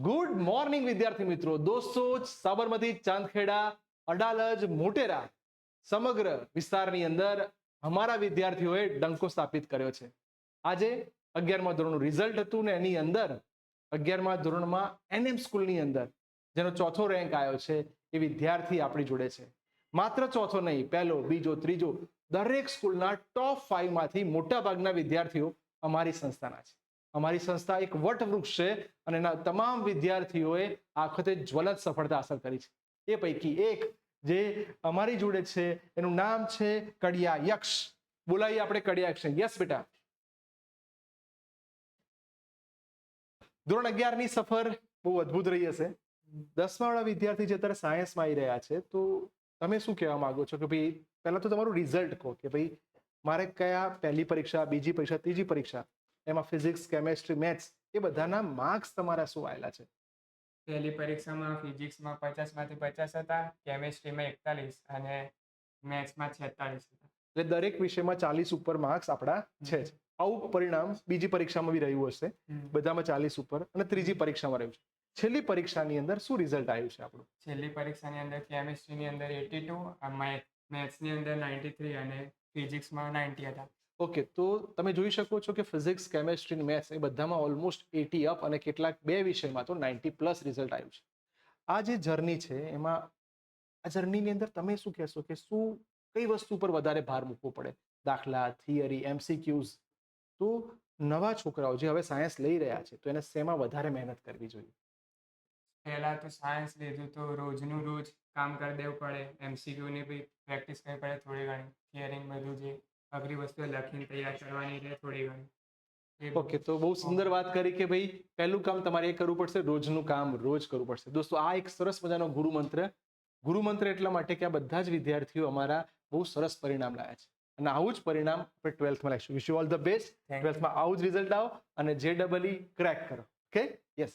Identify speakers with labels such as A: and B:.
A: Good morning વિદ્યાર્થી મિત્રો, દોસ્તો સાબરમતી, ચાંદખેડા, અડાલજ, મોટેરા સમગ્ર વિસ્તારની અંદર અમારા વિદ્યાર્થીઓએ ડંકો સ્થાપિત કર્યો છે. આજે 11મા ધોરણનું રિઝલ્ટ હતું ને એની અંદર 11મા ધોરણમાં એનએમ સ્કૂલની અંદર જેનો ચોથો રેન્ક આવ્યો છે એ વિદ્યાર્થી આપણી જોડે છે. માત્ર ચોથો નહીં, પહેલો, બીજો, ત્રીજો, દરેક સ્કૂલના ટોપ 5 માંથી મોટા ભાગના વિદ્યાર્થીઓ અમારી સંસ્થાના છે. અમારી સંસ્થા એક વટવૃક્ષ છે અને એના તમામ વિદ્યાર્થીઓએ આ વખતે જ્વલંત સફળતા હાંસલ કરી છે. એ પૈકી એક જે અમારી જોડે છે એનું નામ છે કડિયા યક્ષ. બોલાવીએ આપણે કડિયા યક્ષ. યસ બેટા. ધોરણ 11 ની સફર બહુ અદ્ભુત રહી હશે. 10મા વાળા વિદ્યાર્થી જે અત્યારે સાયન્સમાં આવી રહ્યા છે, તો તમે શું કહેવા માંગો છો કે ભાઈ પહેલા તો તમારું રિઝલ્ટ કહો કે ભાઈ મારે કયા પહેલી પરીક્ષા, બીજી પરીક્ષા, ત્રીજી પરીક્ષા એમાં ફિઝિક્સ, કેમેસ્ટ્રી, મેથ્સ એ બધાના માર્ક્સ તમારા શું આવેલા છે?
B: પહેલી પરીક્ષામાં ફિઝિક્સમાં 50 માંથી 50 હતા, કેમેસ્ટ્રીમાં 41 અને મેથ્સમાં 46 હતા.
A: એટલે દરેક વિષયમાં 40 ઉપર માર્ક્સ આપણા છે જ. આવું પરિણામ બીજી પરીક્ષામાં બી રહ્યું હશે, બધામાં 40 ઉપર, અને ત્રીજી પરીક્ષામાં રહ્યું છે. છેલ્લી પરીક્ષાની અંદર શું રિઝલ્ટ આવ્યું છે આપણું?
B: છેલ્લી પરીક્ષાની અંદર કેમેસ્ટ્રીની અંદર 82, મેથ્સની અંદર 93 અને ફિઝિક્સમાં 90 હતા.
A: ઓકે, તો તમે જોઈ શકો છો કે ફિઝિક્સ, કેમેસ્ટ્રી, મેથ્સ એ બધામાં ઓલમોસ્ટ 80 અપ અને કેટલાક બે વિષયમાં તો 90+ રિઝલ્ટ આવ્યું છે. આ જે જર્ની છે એમાં આ જર્નીની અંદર તમે શું કહેશો કે કઈ વસ્તુ પર વધારે ભાર મૂકવો પડે? દાખલા, થિયરી, MCQs. તો નવા છોકરાઓ જે હવે સાયન્સ લઈ રહ્યા છે તો એને શેમાં વધારે મહેનત કરવી જોઈએ?
B: પહેલાં તો સાયન્સ લીધું તો રોજનું રોજ કામ કરી દેવું પડે, MCQની બી પ્રેક્ટિસ કરવી પડે થોડી ઘણી, થિયરી બધું જે અઘરી વસ્તુઓ લખીને તૈયાર કરવાની રહે થોડી ઘણી.
A: ઓકે, તો બહુ સુંદર વાત કરી કે ભાઈ પહેલું કામ તમારે એ કરવું પડશે, રોજનું કામ રોજ કરવું પડશે. દોસ્તો, આ એક સરસ મજાનો ગુરુમંત્ર એટલા માટે કે આ બધા જ વિદ્યાર્થીઓ અમારા બહુ સરસ પરિણામ લાવ્યા છે અને આવું જ પરિણામ આપણે 12થમાં લાવીશું. Wish you all the best. 12થમાં આવું જ રિઝલ્ટ આવો અને JEE ક્રેક કરો. Okay, yes.